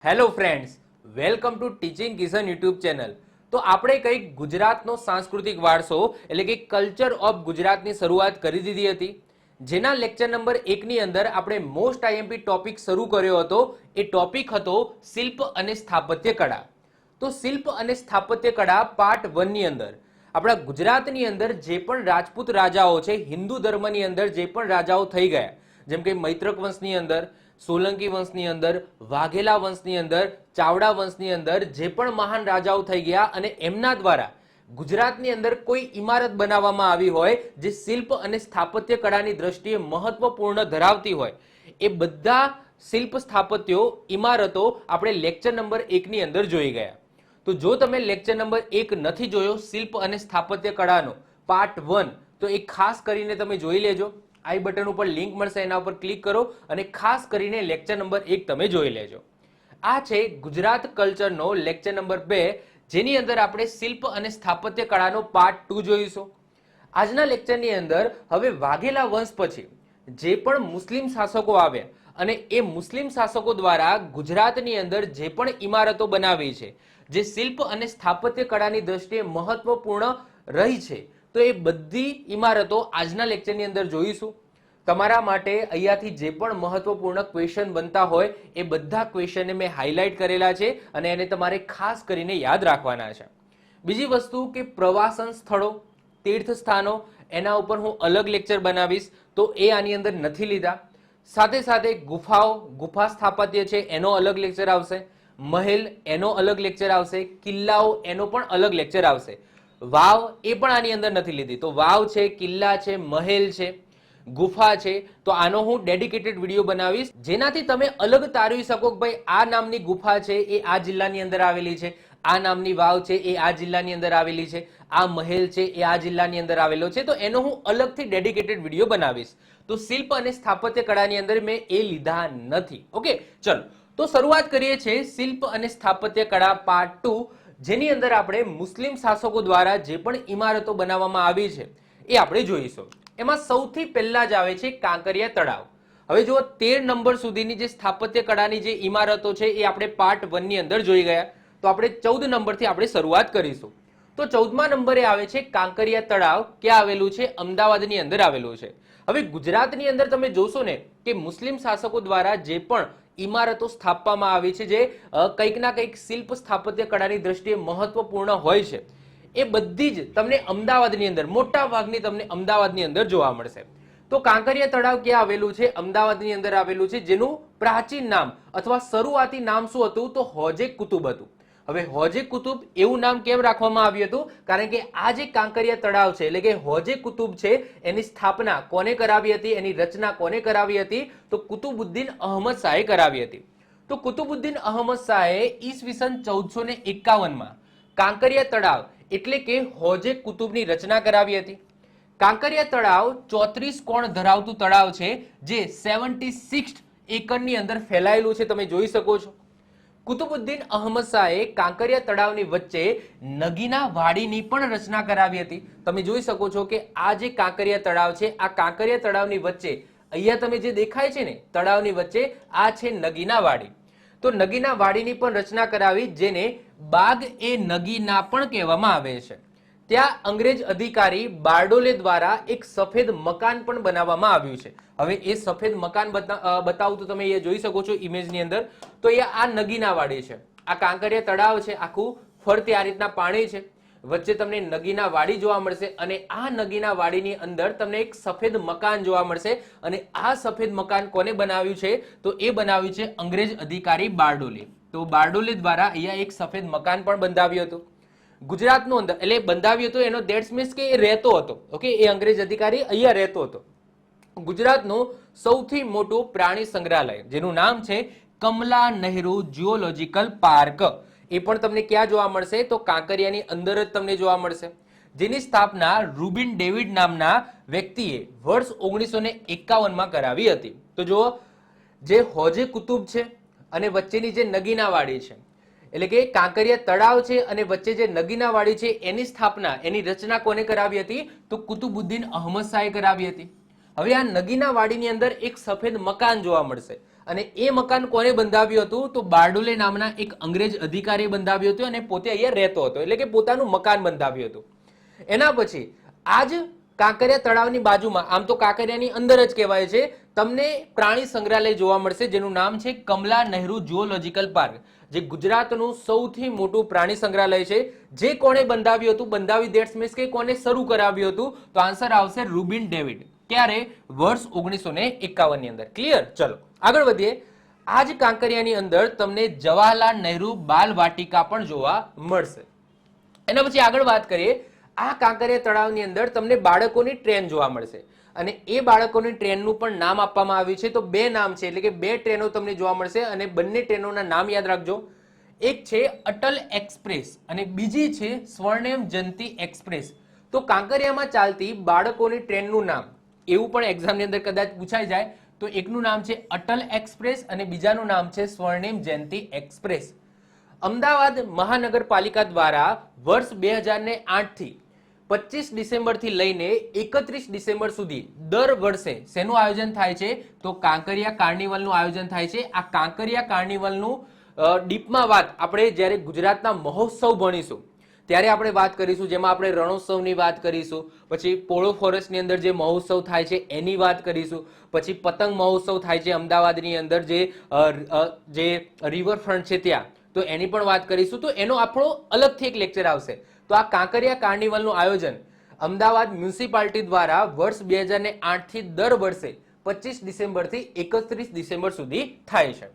Hello friends, welcome to teaching Kishan YouTube channel. તો આપણે કંઈક ગુજરાતનો સાંસ્કૃતિક વારસો એટલે કે કલ્ચર ઓફ ગુજરાતની શરૂઆત કરી દીધી હતી, જેના લેક્ચર નંબર 1ની અંદર આપણે મોસ્ટ આઈએમપી ટોપિક શરૂ કર્યો હતો. એ ટોપિક હતો શિલ્પ અને સ્થાપત્ય કળા. તો શિલ્પ અને સ્થાપત્ય કળા પાર્ટ 1 ની અંદર આપણા ગુજરાતની અંદર જે પણ રાજપૂત રાજાઓ છે, હિન્દુ ધર્મની અંદર જે પણ રાજાઓ થઈ ગયા, જેમ કે મૈત્રક વંશની અંદર, સોલંકી વંશની અંદર, વાઘેલા વંશની અંદર, ચાવડા વંશની અંદર જે પણ મહાન રાજાઓ થઈ ગયા અને એમના દ્વારા ગુજરાતની અંદર કોઈ ઇમારત બનાવવામાં આવી હોય જે શિલ્પ અને સ્થાપત્ય કળાની દ્રષ્ટિએ મહત્વપૂર્ણ ધરાવતી હોય, એ બધા શિલ્પ સ્થાપત્યો ઇમારતો આપણે લેક્ચર નંબર 1ની અંદર જોઈ ગયા. તો જો તમે લેક્ચર નંબર 1 નથી જોયો શિલ્પ અને સ્થાપત્ય કળાનો પાર્ટ 1, તો એ ખાસ કરીને તમે જોઈ લેજો. આઈ બટન ઉપર લિંક મળશે, એના ઉપર ક્લિક કરો અને ખાસ કરીને લેક્ચર નંબર 1 તમે જોઈ લેજો. આ છે ગુજરાત કલ્ચરનો લેક્ચર નંબર 2, જેની અંદર આપણે શિલ્પ અને સ્થાપત્ય કળાનો પાર્ટ 2 જોઈશું. આજના લેક્ચરની અંદર હવે વાઘેલા વંશ પછી જે પણ મુસ્લિમ શાસકો આવ્યા અને એ મુસ્લિમ શાસકો દ્વારા ગુજરાતની અંદર જે પણ ઇમારતો બનાવી છે, જે શિલ્પ અને સ્થાપત્ય કળાની દ્રષ્ટિએ મહત્વપૂર્ણ રહી છે, તો એ બધી ઇમારતો આજના લેક્ચરની અંદર જોઈશું. તમારા માટે અહીંયાથી જે પણ મહત્વપૂર્ણ ક્વેશ્ચન બનતા હોય એ બધા ક્વેશ્ચનને મેં હાઇલાઇટ કરેલા છે અને એને તમારે ખાસ કરીને યાદ રાખવાના છે. બીજી વસ્તુ કે પ્રવાસન સ્થળો, તીર્થ સ્થાનો, એના ઉપર હું અલગ લેક્ચર બનાવીશ, તો એ આની અંદર નથી લીધા. સાથે સાથે ગુફાઓ, ગુફા સ્થાપત્ય છે એનો અલગ લેક્ચર આવશે, મહેલ એનો અલગ લેક્ચર આવશે, કિલ્લાઓ એનો પણ અલગ લેક્ચર આવશે. વાવ એ પણ આની અંદર નથી લીધી. તો વાવ છે, કિલ્લા છે, મહેલ છે, ગુફા છે, તો આનો હું ડેડિકેટેડ વિડીયો બનાવીશ, જેનાથી તમે અલગ તારવી શકો કે ભાઈ આ નામની ગુફા છે એ આ જિલ્લાની અંદર આવેલી છે, આ નામની વાવ છે એ આ જિલ્લાની અંદર આવેલી છે, આ મહેલ છે એ આ જિલ્લાની અંદર આવેલો છે. તો એનો હું અલગથી ડેડિકેટેડ વિડીયો બનાવીશ. તો શિલ્પ અને સ્થાપત્ય કળાની અંદર મેં એ લીધા નથી. ઓકે, ચલો તો શરૂઆત કરીએ છીએ શિલ્પ અને સ્થાપત્ય કળા પાર્ટ 2, જેની અંદર આપણે મુસ્લિમ શાસકો દ્વારા જે પણ ઇમારતો બનાવવામાં આવી છે એ આપણે જોઈશું. એમાં સૌથી પહેલા જ આવે છે કાંકરિયા તળાવ. હવે જો 13 નંબર સુધીની જે સ્થાપત્ય કળાની જે ઇમારતો છે એ આપણે પાર્ટ 1 ની અંદર જોઈ ગયા, તો આપણે 14 નંબરથી આપણે શરૂઆત કરીશું. તો 14મા નંબરે આવે છે કાંકરિયા તળાવ. ક્યાં આવેલું છે? અમદાવાદની અંદર આવેલું છે. હવે ગુજરાતની અંદર તમે જોશો ને કે મુસ્લિમ શાસકો દ્વારા જે પણ ઇમારતો સ્થાપવામાં આવી છે, જે કંઈક ના કંઈક શિલ્પ સ્થાપત્ય કળાની દ્રષ્ટિએ મહત્વપૂર્ણ હોય છે, એ બધી જ તમને અમદાવાદની અંદર, મોટા ભાગની તમને અમદાવાદની અંદર જોવા મળશે. તો કાંકરિયા તળાવ ક્યાં આવેલું છે? અમદાવાદની અંદર આવેલું છે, જેનું પ્રાચીન નામ અથવા શરૂઆતી નામ શું હતું? તો હોજે કુતુબ હતું. હવે હોજે કુતુબ એવું નામ કેમ રાખવામાં આવ્યું હતું? કારણ કે આ જે કાંકરિયા તળાવ છે એટલે કે હોજે કુતુબ છે, એની સ્થાપના કોને કરાવી હતી, એની રચના કોને કરાવી હતી? તો કુતુબુદ્દીન અહમદ શાહે કરાવી હતી. તો કુતુબુદ્દીન અહમદ શાહે ઈસવીસન 1451માં કાંકરિયા તળાવ એટલે કે હોજે કુતુબની રચના કરાવી હતી. કાંકરિયા તળાવ 34 કોણ ધરાવતું તળાવ છે, જે 76 એકરની અંદર ફેલાયેલું છે, તમે જોઈ શકો છો. કુતુબુદ્દીન અહમદ શાહે કાંકરિયા તળાવની વચ્ચે નગીના વાડીની પણ રચના કરાવી હતી. તમે જોઈ શકો છો કે આ જે કાંકરિયા તળાવ છે, આ કાંકરિયા તળાવની વચ્ચે અહીંયા તમે જે દેખાય છે ને તળાવની વચ્ચે, આ છે નગીના વાડી. તો નગીના વાડીની પણ રચના કરાવી, જેને બાગ એ નગીના પણ કહેવામાં આવે છે. ત્યાં અંગ્રેજ અધિકારી બારડોલે દ્વારા એક સફેદ મકાન પણ બનાવવામાં આવ્યું છે. હવે એ સફેદ મકાન બતાવું તો તમે એ જોઈ શકો છો ઇમેજની અંદર. તો એ આ નગીના વાડી છે, આ કાંકરિયા તળાવ છે, આખું ફરતે આ રીતના પાણી છે, વચ્ચે તમને નગીના વાડી જોવા મળશે અને આ નગીના વાડીની અંદર તમને એક સફેદ મકાન જોવા મળશે. અને આ સફેદ મકાન કોને બનાવ્યું છે? તો એ બનાવ્યું છે અંગ્રેજ અધિકારી બારડોલે. તો બારડોલે દ્વારા અહીંયા એક સફેદ મકાન પણ બંધાવ્યું હતું ગુજરાતનો અંદર, એટલે બંધાવ્યું હતું એનો ધેટ્સ મીન્સ કે એ રહેતો હતો. ઓકે, એ અંગ્રેજ અધિકારી અહીંયા રહેતો હતો. ગુજરાતનું સૌથી મોટું પ્રાણી સંગ્રહાલય, જેનું નામ છે કમલા નહેરુ ઝૂઓલોજિકલ પાર્ક, એ પણ તમને ક્યાં જોવા મળશે? તો કાંકરિયાની અંદર જ તમને જોવા મળશે, જેની સ્થાપના રૂબિન ડેવિડ નામના વ્યક્તિએ વર્ષ 1951માં કરાવી હતી. તો જુઓ, જે હોજે કુતુબ છે અને વચ્ચેની જે નગીના વાડી છે, એટલે કે કાંકરિયા તળાવ છે અને વચ્ચે જે નગીના વાડી છે, એની સ્થાપના, એની રચના કોને કરાવી હતી? તો કુતુબુદ્દીન અહમદ શાહે કરાવી હતી. હવે આ નગીના વાડીની અંદર એક સફેદ મકાન જોવા મળશે. અને એ મકાન કોને બંધાવ્યું હતું? તો બારડોલે નામના એક અંગ્રેજ અધિકારીએ બંધાવ્યું હતું અને પોતે અહીંયા રહેતો હતો, એટલે કે પોતાનું મકાન બંધાવ્યું હતું. એના પછી આજ કાંકરિયા તળાવની બાજુમાં, આમ તો કાંકરિયાની અંદર જ કહેવાય છે, તમને પ્રાણી સંગ્રહાલય જોવા મળશે જેનું નામ છે કમલા નહેરુ ઝૂઓલોજિકલ પાર્ક, જે ગુજરાતનું સૌથી મોટું પ્રાણી સંગ્રહાલય છે. જે કોણે બંધાવ્યું હતું, બંધાવી દેટ્સ મીન્સ કે કોને શરૂ કરાવ્યું હતું? તો આન્સર આવશે રૂબિન ડેવિડ. ક્યારે? વર્ષ 1951 ની અંદર. ક્લિયર? ચલો આગળ વધીએ. આ જ કાંકરિયાની અંદર તમને જવાહરલાલ નહેરુ બાલ વાટિકા પણ જોવા મળશે. એના પછી આગળ વાત કરીએ. આ કાંકરિયા તળાવની અંદર તમને બાળકોની ટ્રેન જોવા મળશે અને એ બાળકોની ટ્રેનનું પણ નામ આપવામાં આવ્યું છે. તો બે નામ છે, એટલે કે બે ટ્રેનો તમને જોવા મળશે અને બંને ટ્રેનોના નામ યાદ રાખજો. એક છે અટલ એક્સપ્રેસ અને બીજી છે સ્વર્ણિમ જયંતિ એક્સપ્રેસ. તો કાંકરિયામાં ચાલતી બાળકોની ટ્રેનનું નામ એવું પણ એક્ઝામની અંદર કદાચ પૂછાઈ જાય. તો એકનું નામ છે અટલ એક્સપ્રેસ અને બીજાનું નામ છે સ્વર્ણિમ જયંતિ એક્સપ્રેસ. અમદાવાદ મહાનગરપાલિકા દ્વારા વર્ષ 2008 થી 25 ડિસેમ્બરથી લઈને 31 ડિસેમ્બર સુધી દર વર્ષે શેનું આયોજન થાય છે? તો કાંકરિયા કાર્નિવલનું આયોજન થાય છે. આ કાંકરિયા કાર્નિવલનું ડીપમાં વાત આપણે જ્યારે ગુજરાતના મહોત્સવ ભણીશું ત્યારે આપણે વાત કરીશું, જેમાં આપણે રણોત્સવની વાત કરીશું, પછી પોળો ફોરેસ્ટની અંદર જે મહોત્સવ થાય છે એની વાત કરીશું, પછી પતંગ મહોત્સવ થાય છે અમદાવાદની અંદર જે રિવરફ્રન્ટ છે ત્યાં, તો એની પણ વાત કરીશું. તો એનો આપણો અલગથી એક લેક્ચર આવશે. તો આ કાંકરિયા કાર્નિવલનું આયોજન અમદાવાદ મ્યુનિસિપાલિટી દ્વારા વર્ષ 2008 થી દર વર્ષે 25 ડિસેમ્બરથી 31 ડિસેમ્બર સુધી થાય છે.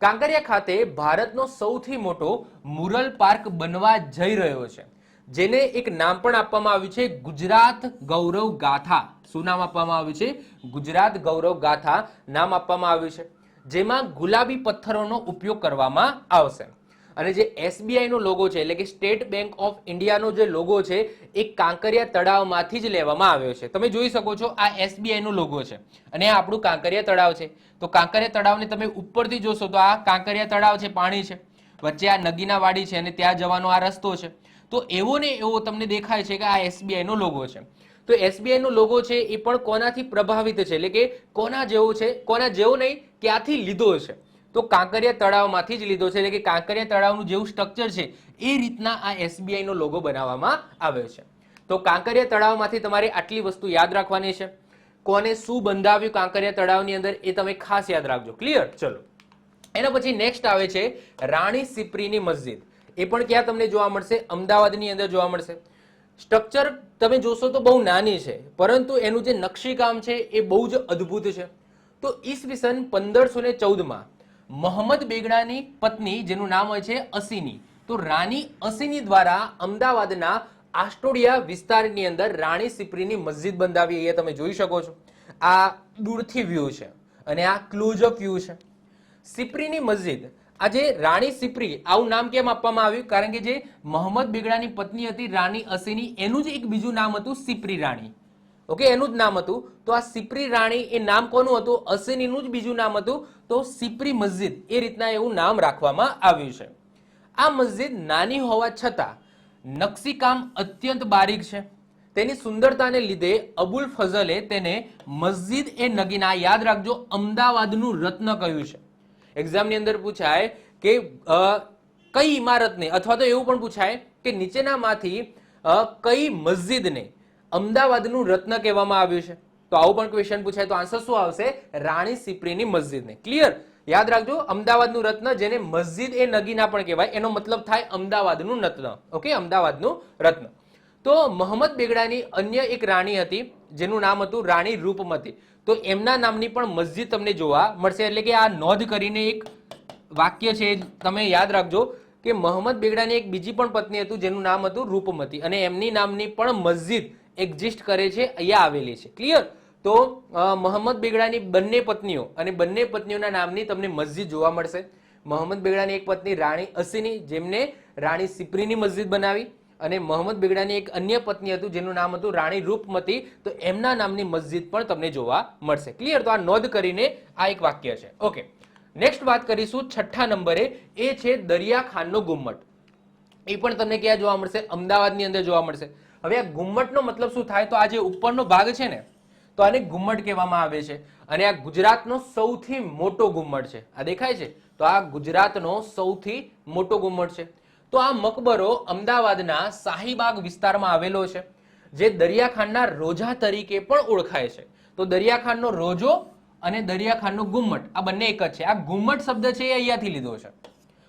કાંકરિયા ખાતે ભારતનો સૌથી મોટો મુરલ પાર્ક બનવા જઈ રહ્યો છે, જેને એક નામ પણ આપવામાં આવ્યું છે ગુજરાત ગૌરવ ગાથા. શું નામ આપવામાં આવ્યું છે? ગુજરાત ગૌરવ ગાથા નામ આપવામાં આવ્યું છે, જેમાં ગુલાબી પથ્થરોનો ઉપયોગ કરવામાં આવશે. અને જે SBI નો લોગો છે, એટલે કે સ્ટેટ બેંક ઓફ ઇન્ડિયાનો જે લોગો છે એ કાંકરિયા તળાવમાંથી જ લેવામાં આવ્યો છે. તમે જોઈ શકો છો આ SBI નો લોગો છે અને આ આપણું કાંકરિયા તળાવ છે. તો કાંકરિયા તળાવને તમે ઉપરથી જોશો તો આ કાંકરિયા તળાવ છે, પાણી છે, વચ્ચે આ નગીના વાડી છે અને ત્યાં જવાનો આ રસ્તો છે. તો એવો ને એવો તમને દેખાય છે કે આ SBI નો લોગો છે. તો SBI નો લોગો છે એ પણ કોનાથી પ્રભાવિત છે, એટલે કે કોના જેવો છે? કોના જેવો નહીં, ક્યાંથી લીધો છે? તો કાંકરિયા તળાવમાંથી જ લીધો છે, એટલે કે કાંકરિયા તળાવનું જેવું સ્ટ્રક્ચર છે એ રીતના આ SBI નો લોગો બનાવવામાં આવ્યો છે. તો કાંકરિયા તળાવમાંથી તમારે આટલી વસ્તુ યાદ રાખવાની છે. કોને શું બંધાવ્યું કાંકરિયા તળાવની અંદર એ તમે ખાસ યાદ રાખજો. ક્લિયર? ચલો એના પછી નેક્સ્ટ આવે છે રાણી સિપ્રીની મસ્જિદ. એ પણ ક્યાં તમને જોવા મળશે? અમદાવાદની અંદર જોવા મળશે. સ્ટ્રક્ચર તમે જોશો તો બહુ નાની છે, પરંતુ એનું જે નકશીકામ છે એ બહુ જ અદ્ભુત છે. તો ઈસવીસન 1514માં મોહમ્મદ બેગડાની પત્ની, જેનું નામ હોય છે અસીની, તો રાણી અસીની દ્વારા અમદાવાદના આસ્ટોડિયા વિસ્તારની અંદર રાણી સિપ્રીની મસ્જિદ બંધાવી. એ તમે જોઈ શકો છો. આ દૂરથી વ્યૂ છે અને આ ક્લોઝઅપ વ્યૂ છે. સિપ્રીની મસ્જિદ, આ જે રાણી સિપ્રી આવું નામ કેમ આપવામાં આવ્યું? કારણ કે જે મોહમ્મદ બેગડાની પત્ની હતી રાણી અસીની, એનું જ એક બીજું નામ હતું સિપ્રી રાણી. ઓકે, એનું જ નામ હતું. તો આ સિપ્રી રાણી એ નામ કોનું હતું? અસીનીનું જ બીજું નામ હતું. તો સિપ્રી મસ્જિદ એ રીતના એવું નામ રાખવામાં આવ્યું છે. આ મસ્જિદ નાની હોવા છતાં નકશીકામ અત્યંત બારીક છે. તેની સુંદરતાને લીધે અબુલ ફઝલે તેને મસ્જિદ એ નગીના, યાદ રાખજો, અમદાવાદનું રત્ન કહ્યું છે. એક્ઝામની અંદર પૂછાય કે કઈ ઇમારતને, અથવા તો એવું પણ પૂછાય કે નીચેનામાંથી કઈ મસ્જિદને અમદાવાદનું રત્ન કહેવામાં આવ્યું છે. તો આવું પણ ક્વેશ્ચન પૂછાય તો આન્સર શું આવશે? રાણી સિપ્રીની મસ્જિદને. ક્લિયર? યાદ રાખજો, અમદાવાદનું રત્ન, જેને મસ્જિદ એ નગીના પણ કહેવાય, એનો મતલબ થાય અમદાવાદનું રત્ન. ઓકે, અમદાવાદનું રત્ન. તો મોહમ્મદ બેગડાની અન્ય એક રાણી હતી જેનું નામ હતું રાણી રૂપમતી. તો એમના નામની પણ મસ્જિદ તમને જોવા મળશે. એટલે કે આ નોંધ કરીને એક વાક્ય છે તમે યાદ રાખજો કે મોહમ્મદ બેગડાની એક બીજી પણ પત્ની હતું જેનું નામ હતું રૂપમતી અને એમની નામની પણ મસ્જિદ એક્ઝિસ્ટ કરે છે, અહીંયા આવેલી છે. ક્લિયર? તો મોહમ્મદ બેગડાની બંને પત્નીઓ અને બંને પત્નીઓના નામની તમને મસ્જિદ જોવા મળશે. મોહમ્મદ બેગડાની એક પત્ની રાણી અસીની, જેમને રાણી સિપ્રીની મસ્જિદ બનાવી, અને મોહમ્મદ બેગડાની એક અન્ય પત્ની હતું જેનું નામ હતું રાણી રૂપમતી, તો એમના નામની મસ્જિદ પણ તમને જોવા મળશે. ક્લિયર? તો આ નોંધ કરીને આ એક વાક્ય છે. ઓકે, નેક્સ્ટ વાત કરીશું 6થા નંબરે, એ છે દરિયાખાનનો ગુમ્મટ. એ પણ તમને ક્યાં જોવા મળશે? અમદાવાદની અંદર જોવા મળશે. હવે આ ગુમ્મટનો મતલબ શું થાય? તો આ જે ઉપરનો ભાગ છે ને, તો આને ગુમ્મટ કહેવામાં આવે છે. અને આ ગુજરાતનો સૌથી મોટો ગુમ્મટ છે. આ દેખાય છે? તો આ ગુજરાતનો સૌથી મોટો ગુમ્મટ છે. તો આ મકબરો અમદાવાદના શાહીબાગ વિસ્તારમાં આવેલો છે, જે દરિયાખાનના રોજા તરીકે પણ ઓળખાય છે. તો દરિયાખાનનો રોજો અને દરિયાખાનનો ગુમ્મટ આ બંને એક જ છે. આ ગુમ્મટ શબ્દ છે એ અહીંયાથી લીધો છે.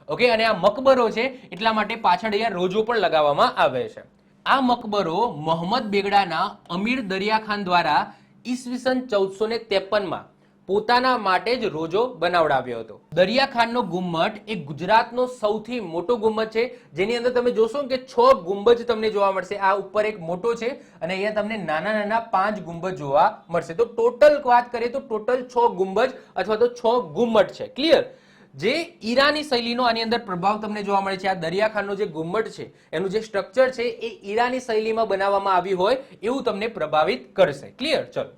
ઓકે, અને આ મકબરો છે એટલા માટે પાછળ અહીંયા રોજો પણ લગાવવામાં આવે છે. આ મકબરો મોહમ્મદ બેગડાના અમીર દરિયાખાન દ્વારા ઈસવીસન 1453માં પોતાના માટે જ રોજો બનાવડાવ્યો હતો. દરિયાખાનનો ગુમ્મટ એ ગુજરાતનો સૌથી મોટો ગુમ્મટ છે, જેની અંદર તમે જોશો કે 6 ગુંબજ તમને જોવા મળશે. આ ઉપર એક મોટો છે અને અહીંયા તમને નાના નાના 5 ગુંબજ જોવા મળશે. તો ટોટલ વાત કરીએ તો ટોટલ 6 ગુંબજ અથવા તો 6 ગુમ્મટ છે. ક્લિયર? જે ઈરાની શૈલીનો આની અંદર પ્રભાવ તમને જોવા મળે છે. આ દરિયાખાનનો જે ગુમ્મટ છે એનું જે સ્ટ્રક્ચર છે એ ઈરાની શૈલીમાં બનાવવામાં આવ્યું હોય એવું તમને પ્રભાવિત કરશે. ક્લિયર? ચલો,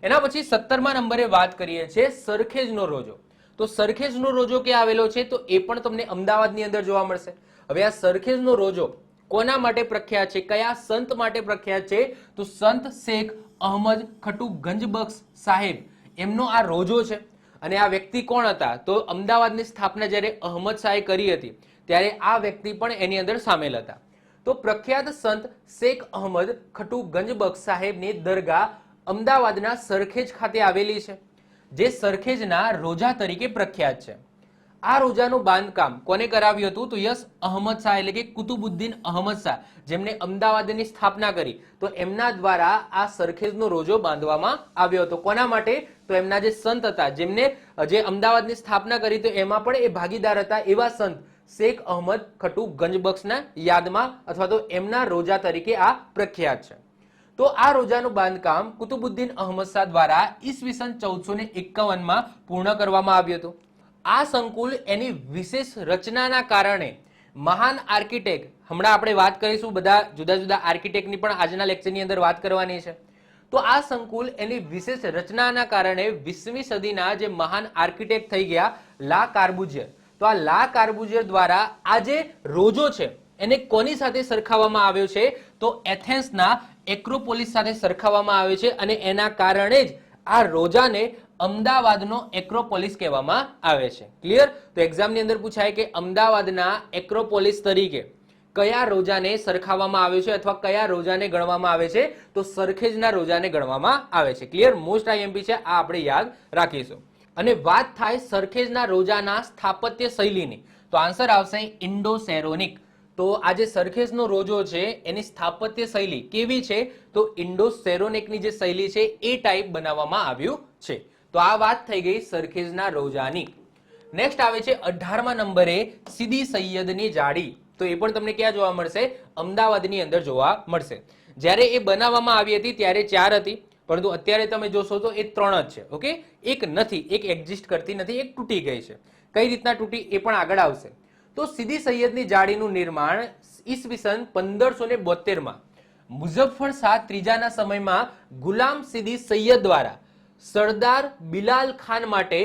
એના પછી 17મા નંબરે વાત કરીએ છીએ સરખેજનો રોજો. તો સરખેજનો રોજો ક્યાં આવેલો છે? તો એ પણ તમને અમદાવાદની અંદર જોવા મળશે. હવે આ સરખેજનો રોજો કોના માટે પ્રખ્યાત છે? કયા સંત માટે પ્રખ્યાત છે? તો સંત શેખ અહમદ ખટુ ગંજબખ્શ સાહેબ એમનો આ રોજો છે. અને આ વ્યક્તિ કોણ હતા? તો અમદાવાદની સ્થાપના જ્યારે અહમદ શાહે કરી હતી ત્યારે આ વ્યક્તિ પણ એની અંદર સામેલ હતા. તો પ્રખ્યાત સંત શેખ અહમદ ખટુ ગંજબખ્શ સાહેબની દરગાહ અમદાવાદના સરખેજ ખાતે આવેલી છે, જે સરખેજના રોજા તરીકે પ્રખ્યાત છે. આ રોજાનું બાંધકામ કોને કરાવ્યું હતું? તો યસ, અહમદ શાહ એટલે કે કુતુબુદ્દીન અહમદ શાહ, જેમને અમદાવાદની સ્થાપના કરી, તો એમના દ્વારા આ સરખેજનો રોજો બાંધવામાં આવ્યો હતો. કોના માટે? તો એમના જે સંત હતા જેમને જે અમદાવાદની સ્થાપના કરી, તો એમાં પણ એ ભાગીદાર હતા. એવા સંત શેખ અહમદ ખટુ ગંજબખ્શના યાદમાં અથવા તો એમના રોજા તરીકે આ પ્રખ્યાત છે. તો આ રોજાનું બાંધકામ કુતુબુદ્દીન અહમદ શાહ દ્વારા ઈસવીસન 1451માં પૂર્ણ કરવામાં આવ્યું હતું. આ સંકુલ એની વિશેષ રચનાના કારણે મહાન આર્કિટેક્ટ, હમણાં આપણે વાત કરીશું બધા જુદા જુદા આર્કિટેક્ટની પણ આજના લેક્ચરની અંદર વાત કરવાની છે. તો આ સંકુલ એની વિશેષ રચનાના કારણે 20મી સદીના જે મહાન આર્કિટેક્ટ થઈ ગયા લા કાર્બુઝિયર, તો આ લા કાર્બુઝિયર દ્વારા આ જે રોજો છે એને કોની સાથે સરખાવવામાં આવ્યો છે? તો એથેન્સના એક્રોપોલિસ સાથે સરખાવવામાં આવ્યો છે. અને એના કારણે જ આ રોજાને અમદાવાદનો એક્રોપોલિસ કહેવામાં આવે છે. ક્લિયર? તો એક્ઝામની અંદર પૂછાય કે અમદાવાદના એક્રોપોલિસ તરીકે કયા રોજાને સરખાવવામાં આવે છે અથવા કયા રોજાને ગણવામાં આવે છે? તો સરખેજના રોજાને ગણવામાં આવે છે. ક્લિયર? મોસ્ટ આઈએમપી છે, આ આપણે યાદ રાખીશું. અને વાત થાય સરખેજના રોજાના સ્થાપત્ય શૈલીની, તો આન્સર આવશે ઇન્ડો સેરોનિક. તો આ જે સરખેજનો રોજો છે એની સ્થાપત્ય શૈલી કેવી છે? તો ઇન્ડો સેરોનિકની જે શૈલી છે એ ટાઈપ બનાવવામાં આવ્યું છે. તો આ વાત થઈ ગઈ સરખેજના રોજાની. નેક્સ્ટ આવે છે 18મા નંબરે સીદી સૈયદની જાળી. તો એ પણ તમને ક્યાં જોવા મળશે? અમદાવાદની અંદર જોવા મળશે. જ્યારે એ બનાવવામાં આવી હતી ત્યારે 4 હતી, પરંતુ અત્યારે તમે જોશો તો એ 3 જ છે. ઓકે, એક નથી, એક એક્ઝિસ્ટ કરતી નથી, એક તૂટી ગઈ છે. કઈ રીતના તૂટી એ પણ આગળ આવશે. તો સીદી સૈયદની જાળીનું નિર્માણ ઈસવીસન 1572માં મુઝફ્ફર શાહ ત્રીજાના સમયમાં ગુલામ સીદી સૈયદ દ્વારા સરદાર બિલાલ ખાન માટે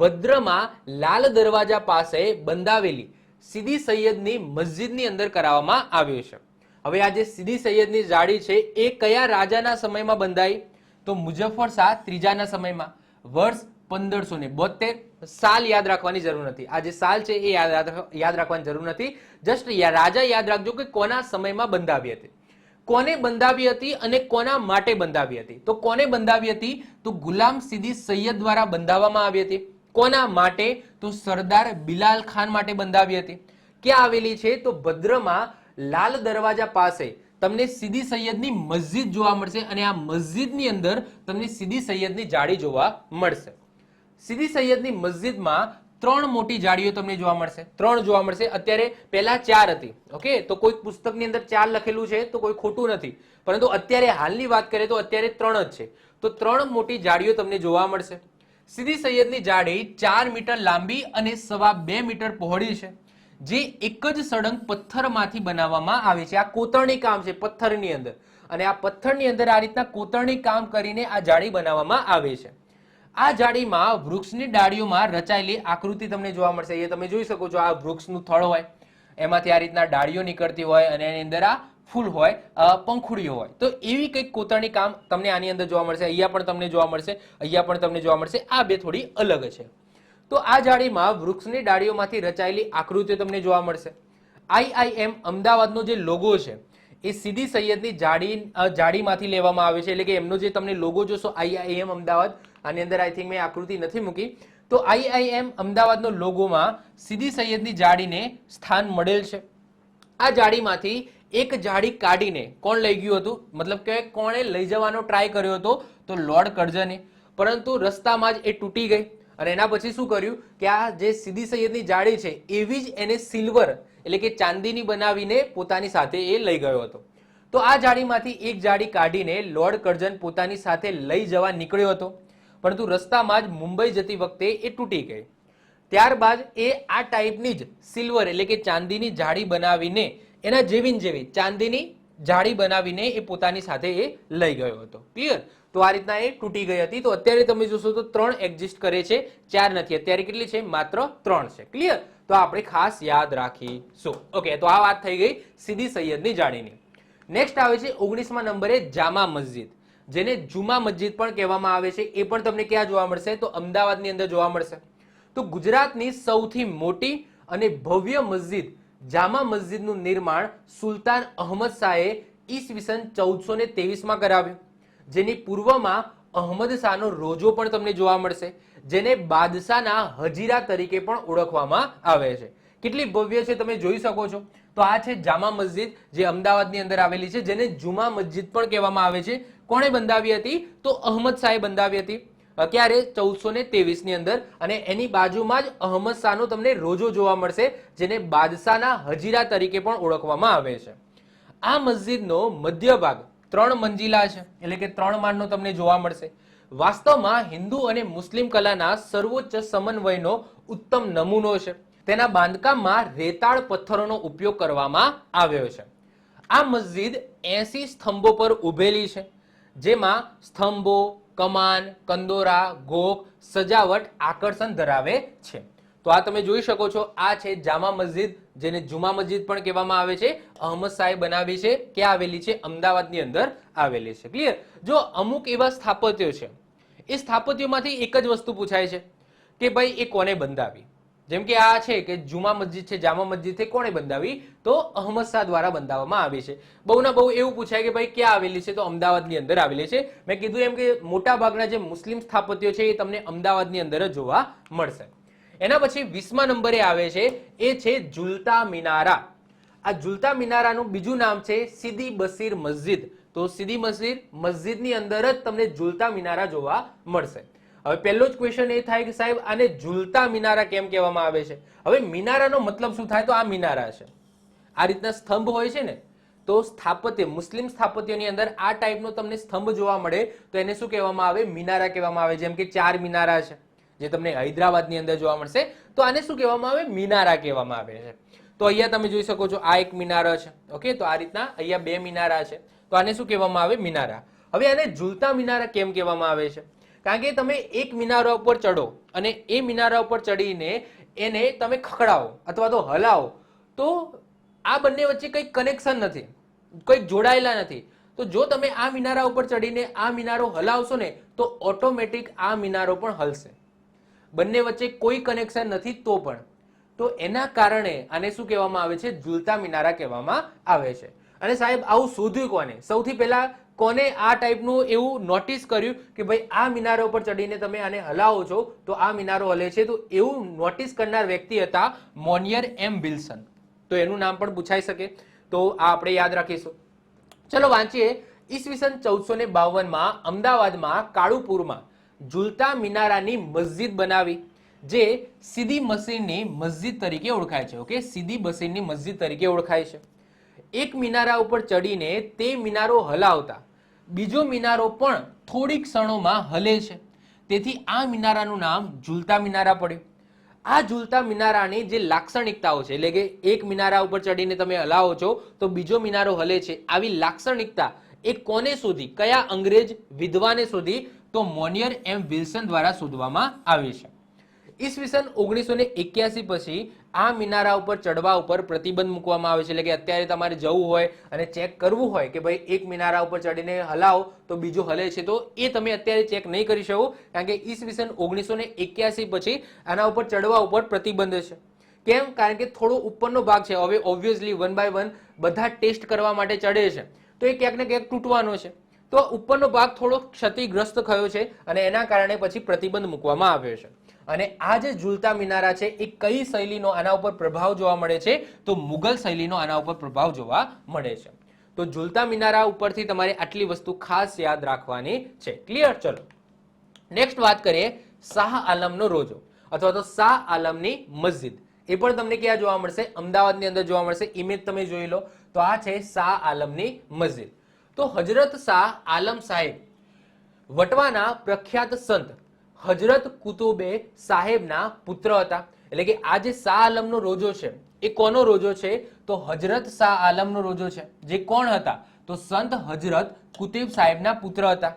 ભદ્રમાં લાલ દરવાજા પાસે બંધાવેલી સીદી સૈયદની મસ્જિદની અંદર કરાવવામાં આવ્યું છે. હવે આ જે સીદી સૈયદની જાળી છે એ કયા રાજાના સમયમાં બંધાઈ? તો મુઝફ્ફર શાહ ત્રીજાના સમયમાં, વર્ષ 1572. સાલ યાદ રાખવાની જરૂર નથી. આ જે સાલ છે એ યાદ રાખવાની જરૂર નથી. જસ્ટ રાજા યાદ રાખજો કે કોના સમયમાં બંધાવી હતી, કોને બંધાવી હતી અને કોના માટે બંધાવી હતી. તો કોને બંધાવી હતી? તો ગુલામ સીદી સૈયદ દ્વારા બંધાવવામાં આવી હતી. કોના માટે? તો સરદાર બિલાલ ખાન માટે બંધાવી હતી. ક્યાં આવેલી છે? તો ભદ્રમાં લાલ દરવાજા પાસે તમને સીદી સૈયદની મસ્જિદ જોવા મળશે અને આ મસ્જિદની અંદર તમને સીદી સૈયદની જાળી જોવા મળશે. સીદી સૈયદની મસ્જિદમાં 3 મોટી જાળીઓ તમને જોવા મળશે. 3 જોવા મળશે. અત્યારે પહેલા 4 હતી. ઓકે, તો કોઈ પુસ્તકની અંદર 4 લખેલું છે તો કોઈ ખોટું નથી, પરંતુ અત્યારે હાલની વાત કરીએ તો અત્યારે 3 જ છે. તો 3 મોટી જાળીઓ તમને જોવા મળશે. સીદી સૈયદની જાળી 4 મીટર લાંબી અને 2.25 મીટર પહોળી છે, જે એક જ સળંગ પથ્થરમાંથી બનાવવામાં આવે છે. આ કોતરણી કામ છે પથ્થરની અંદર, અને આ પથ્થરની અંદર આ રીતના કોતરણી કામ કરીને આ જાળી બનાવવામાં આવે છે. આ જાળીમાં વૃક્ષની ડાળીઓમાં રચાયેલી આકૃતિ તમને જોવા મળશે. એ તમે જોઈ શકો છો, આ વૃક્ષનું થડ હોય, એમાંથી આ રીતના ડાળીઓ નીકળતી હોય અને એની અંદર આ ફૂલ હોય, પંખુડીઓ હોય. તો એવી કંઈક કોતરણી કામ તમને આની અંદર જોવા મળશે. અહીંયા પણ તમને જોવા મળશે, અહીંયા પણ તમને જોવા મળશે. આ બે થોડી અલગ છે. તો આ જાળીમાં વૃક્ષની ડાળીઓમાંથી રચાયેલી આકૃતિઓ તમને જોવા મળશે. IIM અમદાવાદનો જે લોગો છે એ સીદી સૈયદની જાળીમાંથી લેવામાં આવે છે. એટલે કે એમનો જે તમને લોગો જોશો IIM અમદાવાદ, આની અંદર આઈ થિંક મેં આકૃતિ નથી મૂકી. તો IIM અમદાવાદનો લોગોમાં સીદી સૈયદની જાળીને સ્થાન મળેલ છે. આ જાળીમાંથી એક જાળી કાઢીને કોણ લઈ ગયું હતું, મતલબ કે કોણે લઈ જવાનો ટ્રાય કર્યો હતો, તો લોર્ડ કર્ઝને. પરંતુ રસ્તામાં જ એ તૂટી ગઈ અને એના પછી શું કર્યું કે આ જે સીદી સૈયદની જાળી છે એવી જ એને સિલ્વર એટલે કે ચાંદીની બનાવીને પોતાની સાથે એ લઈ ગયો હતો. તો આ જાળીમાંથી એક જાળી કાઢીને લોર્ડ કર્ઝન પોતાની સાથે લઈ જવા નીકળ્યો હતો, પરંતુ રસ્તામાં જ મુંબઈ જતી વખતે એ તૂટી ગઈ. ત્યારબાદ એ આ ટાઈપની જ સિલ્વર એટલે કે ચાંદીની જાળી બનાવીને એના જેવી ચાંદીની જાળી બનાવીને એ પોતાની સાથે એ લઈ ગયો હતો. ક્લિયર? તો આ રીતના એ તૂટી ગઈ હતી. તો અત્યારે તમે જોશો તો 3 એક્ઝિસ્ટ કરે છે, 4 નથી. અત્યારે કેટલી છે? માત્ર 3 છે. ક્લિયર? તો આપણે ખાસ યાદ રાખીશું. ઓકે, તો આ વાત થઈ ગઈ સીદી સૈયદની જાળીની. નેક્સ્ટ આવે છે 19મા નંબરે જામા મસ્જિદ, જેને જુમા મસ્જિદ પણ કહેવામાં આવે છે. એ પણ તમને ક્યાં જોવા મળશે? તો અમદાવાદની અંદર જોવા મળશે. તો ગુજરાતની સૌથી મોટી અને ભવ્ય મસ્જિદ જામા મસ્જિદનું નિર્માણ સુલતાન અહમદ શાહે ઈસવીસન 1423માં કરાવ્યું, જેની પૂર્વમાં અહમદ શાહનો રોજો પણ તમને જોવા મળશે, જેને બાદશાહના હજીરા તરીકે પણ ઓળખવામાં આવે છે. કેટલી ભવ્ય છે તમે જોઈ શકો છો. તો આ છે જામા મસ્જિદ જે અમદાવાદની અંદર આવેલી છે, જેને જુમા મસ્જિદ પણ કહેવામાં આવે છે. કોણે બંધાવી હતી? તો અહમદ શાહે બંધાવી હતી. ક્યારે? 1423 ની અંદર. અને એની બાજુમાં જ અહમદ શાહનો તમને રોજો જોવા મળશે, જેને બાદશાહના હજીરા તરીકે પણ ઓળખવામાં આવે છે. આ મસ્જિદનો મધ્ય ભાગ 3 મંજિલા છે, એટલે કે 3 માળનો તમને જોવા મળશે. વાસ્તવમાં હિન્દુ અને મુસ્લિમ કલાના સર્વોચ્ચ સમન્વયનો ઉત્તમ નમૂનો છે. તેના બાંધકામમાં રેતાળ પથ્થરોનો ઉપયોગ કરવામાં આવ્યો છે. આ મસ્જિદ 80 સ્તંભો પર ઉભેલી છે, જેમાં સ્તંભો, કમાન, કંદોરા, ગોખ, સજાવટ, આકર્ષણ ધરાવે છે. તો આ તમે જોઈ શકો છો. આ છે જામા મસ્જિદ, જેને જુમા મસ્જિદ પણ કહેવામાં આવે છે. અહમદ શાહે બનાવી છે. ક્યાં આવેલી છે? અમદાવાદની અંદર આવેલી છે. ક્લિયર? જો અમુક એવા સ્થાપત્યો છે, એ સ્થાપત્યોમાંથી એક જ વસ્તુ પૂછાય છે કે ભાઈ એ કોને બંધાવી. જેમ કે આ છે કે જુમા મસ્જિદ છે, જામા મસ્જિદ છે, કોણે બંધાવી? તો અહમદ શાહ દ્વારા બંધાવવામાં આવી છે. બહુ ના બહુ એવું પૂછાય કે ભાઈ ક્યાં આવેલી છે? તો અમદાવાદની અંદર આવેલી છે. મેં કીધું એમ કે મોટા ભાગના જે મુસ્લિમ સ્થાપત્યો છે એ તમને અમદાવાદની અંદર જ જોવા મળશે. એના પછી 20મા નંબરે આવે છે, એ છે ઝુલતા મિનારા. આ ઝુલતા મિનારાનું બીજું નામ છે સીદી બસીર મસ્જિદ. તો સીદી મસ્જિદની અંદર જ તમને ઝુલતા મિનારા જોવા મળશે. હવે પહેલો જ ક્વેશ્ચન એ થાય કે સાહેબ આને ઝુલતા મિનારા કેમ કહેવામાં આવે છે? હવે મિનારાનો મતલબ શું થાય? તો આ મિનારા છે. આ રીતના સ્તંભ હોય છે ને, તો સ્થાપત્ય મુસ્લિમ સ્થાપત્યની અંદર આ ટાઈપનો તમને સ્તંભ જોવા મળે તો એને શું કહેવામાં આવે? મિનારા કહેવામાં આવે. જેમ કે 4 મિનારા છે જે તમને હૈદરાબાદની અંદર જોવા મળશે, તો આને શું કહેવામાં આવે? મિનારા કહેવામાં આવે છે. તો અહીંયા તમે જોઈ શકો છો, આ એક મિનારો છે. ઓકે, તો આ રીતના અહીંયા 2 મિનારા છે, તો આને શું કહેવામાં આવે? મિનારા. હવે આને ઝુલતા મિનારા કેમ કહેવામાં આવે છે? કારણ કે તમે એક મિનારા ઉપર ચડો અને એ મિનારા ઉપર ચડીને એને તમે ખખડાવો અથવા તો હલાવો, તો આ બંને વચ્ચે કંઈક કનેક્શન નથી, કંઈક જોડાયેલા નથી. તો જો તમે આ મિનારા ઉપર ચડીને આ મિનારો હલાવશો ને, તો ઓટોમેટિક આ મિનારો પણ હલશે. બંને વચ્ચે કોઈ કનેક્શન નથી તો પણ. તો એના કારણે આને શું કહેવામાં આવે છે? ઝુલતા મિનારા કહેવામાં આવે છે. અને સાહેબ આવું શોધ્યું કોને? સૌથી પહેલા કોને આ ટાઈપનું એવું નોટિસ કર્યું કે ભાઈ આ મિનારો ઉપર ચડીને તમે આને હલાવો છો તો આ મિનારો હલે છે? તો એવું નોટિસ કરનાર વ્યક્તિ હતા મોનિયર એમ વિલ્સન. તો એનું નામ પણ પૂછાઈ શકે, તો આ આપણે યાદ રાખીશું. ચલો વાંચીએ. ઈસવીસન 1452માં અમદાવાદમાં કાળુપુરમાં ઝુલતા મિનારાની મસ્જિદ બનાવી, જે સીદી બસીરની મસ્જિદ તરીકે ઓળખાય છે. ઓકે, સીદી બસીરની મસ્જિદ તરીકે ઓળખાય છે. એક મિનારા ઉપર ચડીને તે મિનારો હલાવતા બીજો મિનારો પણ થોડી ક્ષણોમાં હલે છે, તેથી આ મિનારાનું નામ ઝુલતા મિનારા પડ્યું. આ ઝુલતા મિનારાની જે લાક્ષણિકતાઓ છે, એટલે કે એક મિનારા ઉપર ચડીને તમે હલાવો છો તો બીજો મિનારો હલે છે, આવી લાક્ષણિકતા એ કોને શોધી? કયા અંગ્રેજ વિદ્વાને શોધી? તો મોનિયર એમ વિલ્સન દ્વારા શોધવામાં આવી છે. ઈસવીસન 1981 પછી આ મિનારા ઉપર ચડવા ઉપર પ્રતિબંધ મૂકવામાં આવે છે. એટલે કે અત્યારે તમારે જવું હોય અને ચેક કરવું હોય કે ભાઈ એક મિનારા ઉપર ચડીને હલાવો તો બીજું હલે છે, તો એ તમે અત્યારે ચેક નહીં કરી શકો, કારણ કે ઈસવીસન 1981 પછી આના ઉપર ચડવા ઉપર પ્રતિબંધ છે. કેમ? કારણ કે થોડો ઉપરનો ભાગ છે, હવે ઓબ્વિયસલી 1 બાય 1 બધા ટેસ્ટ કરવા માટે ચડે છે તો એ ક્યાંક ને ક્યાંક તૂટવાનો છે, તો ઉપરનો ભાગ થોડો ક્ષતિગ્રસ્ત થયો છે અને એના કારણે પછી પ્રતિબંધ મૂકવામાં આવ્યો છે. અને આ જે ઝૂલતા મિનારા છે એ કઈ શૈલીનો આના ઉપર પ્રભાવ જોવા મળે છે? તો મુગલ શૈલીનો આના ઉપર પ્રભાવ જોવા મળે છે. તો ઝૂલતા મિનારા ઉપરથી તમારે આટલી વસ્તુ ખાસ યાદ રાખવાની છે. ક્લિયર? ચલો નેક્સ્ટ વાત કરીએ શાહ આલમનો રોજો અથવા તો શાહ આલમની મસ્જિદ. એ પણ તમને ક્યાં જોવા મળશે? અમદાવાદની અંદર જોવા મળશે. ઇમેજ તમે જોઈ લો તો આ છે શાહ આલમની મસ્જિદ. તો હજરત શાહ આલમ સાહેબ વટવાના પ્રખ્યાત સંત હજરત કુતુબે સાહેબના પુત્ર હતા. એટલે કે આ જે શાહ આલમનો રોજો છે એ કોનો રોજો છે? તો હજરત શાહ આલમનો રોજો છે. જે કોણ હતા? તો સંત હજરત કુતુબ સાહેબના પુત્ર હતા.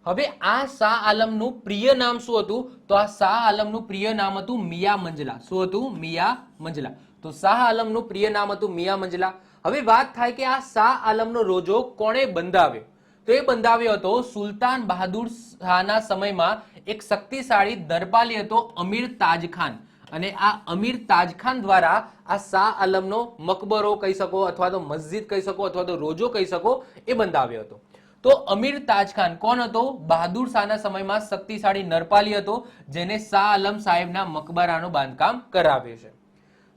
હવે આ શાહ આલમનું પ્રિય નામ શું હતું? તો આ શાહ આલમનું પ્રિય નામ હતું મિયા મંજલા. શું હતું? મિયા મંજલા. તો શાહ આલમનું પ્રિય નામ હતું મિયા મંજલા. હવે વાત થાય કે આ શાહ આલમનો રોજો કોણે બંધાવ્યો? તો એ બંધાવ્યો હતો સુલતાન બહાદુર શાહના સમયમાં એક શક્તિશાળી દરબારી હતો અમીર તાજખાન. અને આ અમીર તાજખાન દ્વારા આ શાહ આલમનો મકબરો કહી શકો અથવા તો મસ્જિદ કહી શકો અથવા તો રોજો કહી શકો એ બંધાવ્યો હતો. તો અમીર તાજખાન કોણ હતો? બહાદુર શાહના સમયમાં શક્તિશાળી નરપાલી હતો જેને શાહ આલમ સાહેબના મકબરાનું બાંધકામ કરાવ્યું છે.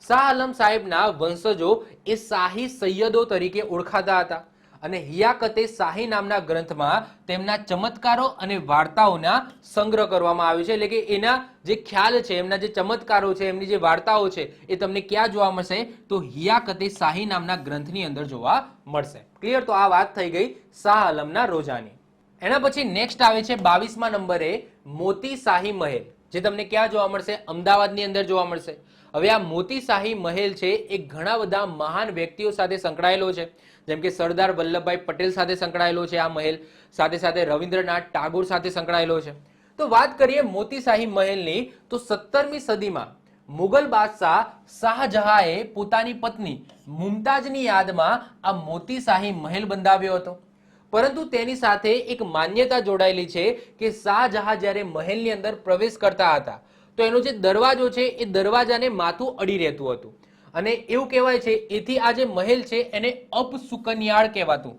શાહ આલમ સાહેબના વંશજો એ શાહી સૈયદો તરીકે ઓળખાતા હતા અને હિયાકતે શાહી નામના ગ્રંથમાં તેમના ચમત્કારો અને વાર્તાઓના સંગ્રહ કરવામાં આવ્યો છે. એટલે કે એના જે ખ્યાલ છે, એમના જે ચમત્કારો છે, એમની જે વાર્તાઓ છે એ તમને ક્યાં જોવા મળશે? તો હિયાકતે શાહી નામના ગ્રંથની અંદર જોવા મળશે. ક્લિયર? તો આ વાત થઈ ગઈ શાહ આલમના રોજાની. એના પછી નેક્સ્ટ આવે છે 22મા નંબરે મોતી શાહી મહેલ, જે તમને ક્યાં જોવા મળશે? અમદાવાદની અંદર જોવા મળશે. હવે આ મોતી શાહી મહેલ છે એ ઘણા બધા મહાન વ્યક્તિઓ સાથે સંકળાયેલો છે, જેમ કે સરદાર વલ્લભભાઈ પટેલ સાથે સંકળાયેલો છે આ મહેલ, સાથે સાથે રવિન્દ્રનાથ ટાગોર સાથે સંકળાયેલો છે. તો વાત કરીએ મોતી શાહી મહેલની, તો 17મી સદીમાં મુગલ બાદશાહ શાહજહાએ પોતાની પત્ની મુમતાજની યાદમાં આ મોતી શાહી મહેલ બંધાવ્યો હતો. પરંતુ તેની સાથે એક માન્યતા જોડાયેલી છે કે શાહજહાં જ્યારે મહેલની અંદર પ્રવેશ કરતા હતા તો એનો જે દરવાજો છે એ દરવાજાને માથું અડી રહેતું હતું અને એવું કહેવાય છે એથી આ જે મહેલ છે એને અપસુકન્યાળ કહેવાતું.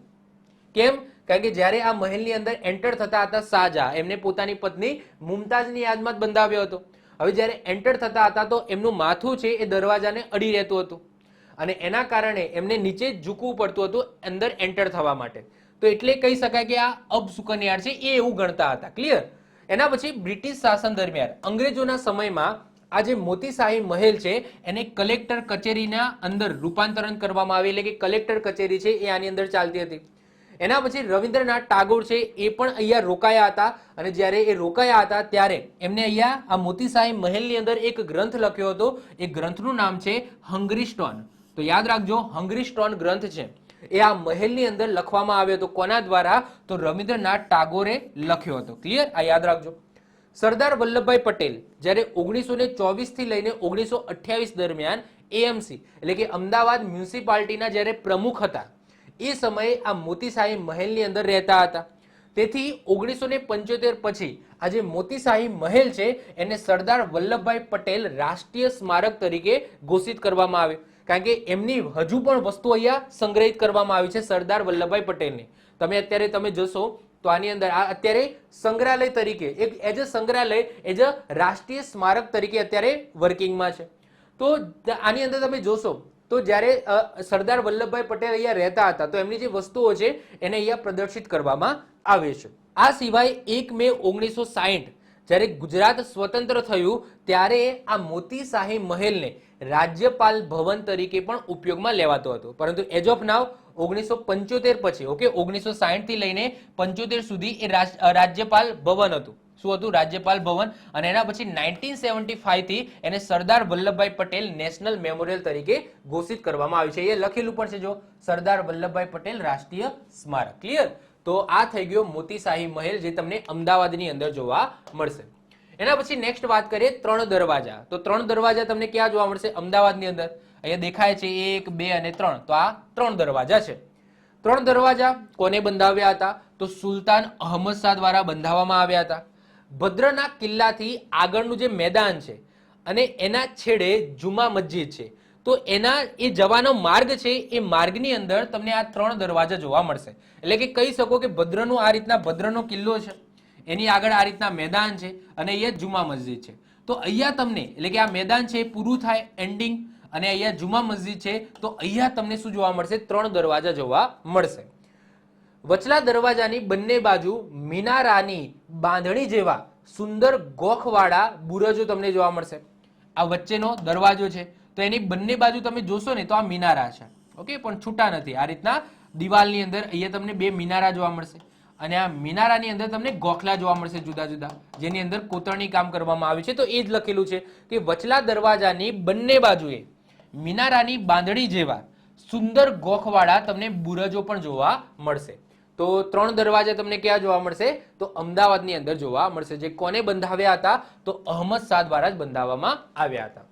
કેમ? કારણ કે જ્યારે આ મહેલની અંદર એન્ટર થતા હતા શાહજહાં, એમને પોતાની પત્ની મુમતાજની યાદમાં જ બંધાવ્યો હતો. હવે જ્યારે એન્ટર થતા હતા તો એમનું માથું છે એ દરવાજાને અડી રહેતું હતું અને એના કારણે એમને નીચે ઝૂકવું પડતું હતું અંદર એન્ટર થવા માટે. તો એટલે કહી શકાય કે આ અપસુકન્યાળ છે એ એવું ગણતા હતા. ક્લિયર? એના પછી બ્રિટિશ શાસન દરમિયાન અંગ્રેજોના સમયમાં આ જે મોતી શાહી મહેલ છે એને કલેક્ટર કચેરીના અંદર રૂપાંતરણ કરવામાં આવી. એટલે કે કલેક્ટર કચેરી છે એ આની અંદર ચાલતી હતી. એના પછી રવિન્દ્રનાથ ટાગોર છે એ પણ અહીંયા રોકાયા હતા અને જ્યારે એ રોકાયા હતા ત્યારે એમને અહીંયા આ મોતી શાહી મહેલની અંદર એક ગ્રંથ લખ્યો હતો. એ ગ્રંથનું નામ છે હંગરી સ્ટોન. તો યાદ રાખજો, હંગરી સ્ટોન ગ્રંથ છે એ આ મહેલની અંદર લખવામાં આવ્યો હતો. કોના દ્વારા? તો રવિન્દ્રનાથ ટાગોરે લખ્યો હતો. ક્લિયર? આ યાદ રાખજો. સરદાર વલ્લભભાઈ પટેલ જ્યારે 1924 થી લઈને 1928 દરમિયાન એએમસી એટલે કે અમદાવાદ મ્યુનિસિપાલિટીના જ્યારે પ્રમુખ હતા એ સમયે આ મોતી શાહી મહેલની અંદર રહેતા હતા. તેથી 1975 પછી આ જે મોતી શાહી મહેલ છે એને સરદાર વલ્લભભાઈ પટેલ રાષ્ટ્રીય સ્મારક તરીકે ઘોષિત કરવામાં આવ્યો, કારણ કે એમની હજુ પણ વસ્તુ અહીંયા સંગ્રહિત કરવામાં આવી છે સરદાર વલ્લભભાઈ પટેલની. તમે અત્યારે તમે જશો તો આની અંદર આ અત્યારે સંગ્રહાલય તરીકે એક એઝ અ સંગ્રહાલય એઝ અ રાષ્ટ્રીય સ્મારક તરીકે અત્યારે વર્કિંગમાં છે. તો આની અંદર તમે જોશો તો જ્યારે સરદાર વલ્લભભાઈ પટેલ અહીંયા રહેતા હતા તો એમની જે વસ્તુઓ છે એને અહીંયા પ્રદર્શિત કરવામાં આવે છે. આ સિવાય 1 મે 1960 જ્યારે ગુજરાત સ્વતંત્ર થયું ત્યારે આ મોતી શાહી મહેલને રાજ્યપાલ ભવન તરીકે પણ ઉપયોગમાં લેવાતો હતો, પરંતુ એઝ ઓફ નાવ 1975 પછી, ઓકે, 1960 થી લઈને 75 સુધી એ રાજ્યપાલ ભવન હતું. શું હતું? રાજ્યપાલ ભવન. અને એના પછી 1975 થી એને સરદાર વલ્લભભાઈ પટેલ નેશનલ મેમોરિયલ તરીકે ઘોષિત કરવામાં આવ્યું છે. એ લખેલું પણ છે જો, સરદાર વલ્લભભાઈ પટેલ રાષ્ટ્રીય સ્મારક. ક્લિયર? તો આ થઈ ગયો મોતી શાહી મહેલ જે તમને અમદાવાદની અંદર જોવા મળશે. એના પછી નેક્સ્ટ વાત કરીએ 3 દરવાજા. તો 3 દરવાજા તમને ક્યાં જોવા મળશે? અમદાવાદની અંદર. અહીંયા દેખાય છે 1, 2 અને 3. તો આ 3 દરવાજા છે. 3 દરવાજા કોને બંધાવ્યા હતા? તો સુલતાન અહમદ શાહ દ્વારા બંધાવવામાં આવ્યા હતા. ભદ્રના કિલ્લાથી આગળનું જે મેદાન છે અને એના છેડે જુમા મસ્જિદ છે. તો એના એ જવાનો માર્ગ છે, એ માર્ગની અંદર તમને આ 3 દરવાજા જોવા મળશે. એટલે કે કહી શકો કે ભદ્રનું આ રીતના ભદ્રનો કિલ્લો છે, એની આગળ આ રીતના મેદાન છે અને અહીંયા જુમા મસ્જિદ છે. તો અહીંયા તમને એટલે કે આ મેદાન છે પૂરું થાય એન્ડિંગ, અને અહીંયા જુમા મસ્જિદ છે, તો અહીંયા તમને શું જોવા મળશે? 3 દરવાજા જોવા મળશે. વચલા દરવાજાની બંને બાજુ મિનારાની બાંધણી જેવા સુંદર ગોખવાળા બુરજો તમને જોવા મળશે. આ વચ્ચેનો દરવાજો છે, તો એની બંને બાજુ તમે જોશો ને તો આ મિનારા છે. ઓકે, પણ છૂટા નથી. આ રીતના દિવાલની અંદર અહીંયા તમને 2 મિનારા જોવા મળશે અને આ મિનારાની અંદર તમને ગોખલા જોવા મળશે જુદા જુદા, જેની અંદર કોતરણી કામ કરવામાં આવ્યું છે. તો એ જ લખેલું છે કે વચલા દરવાજાની બંને બાજુએ મિનારાની બાંધણી જેવા સુંદર ગોખવાળા તમને બુરજો પણ જોવા મળશે. તો 3 દરવાજા તમને ક્યાં જોવા મળશે? તો અમદાવાદની અંદર જોવા મળશે. જે કોને બંધાવ્યા હતા? તો અહમદ શાહ દ્વારા જ બંધાવવામાં આવ્યા હતા.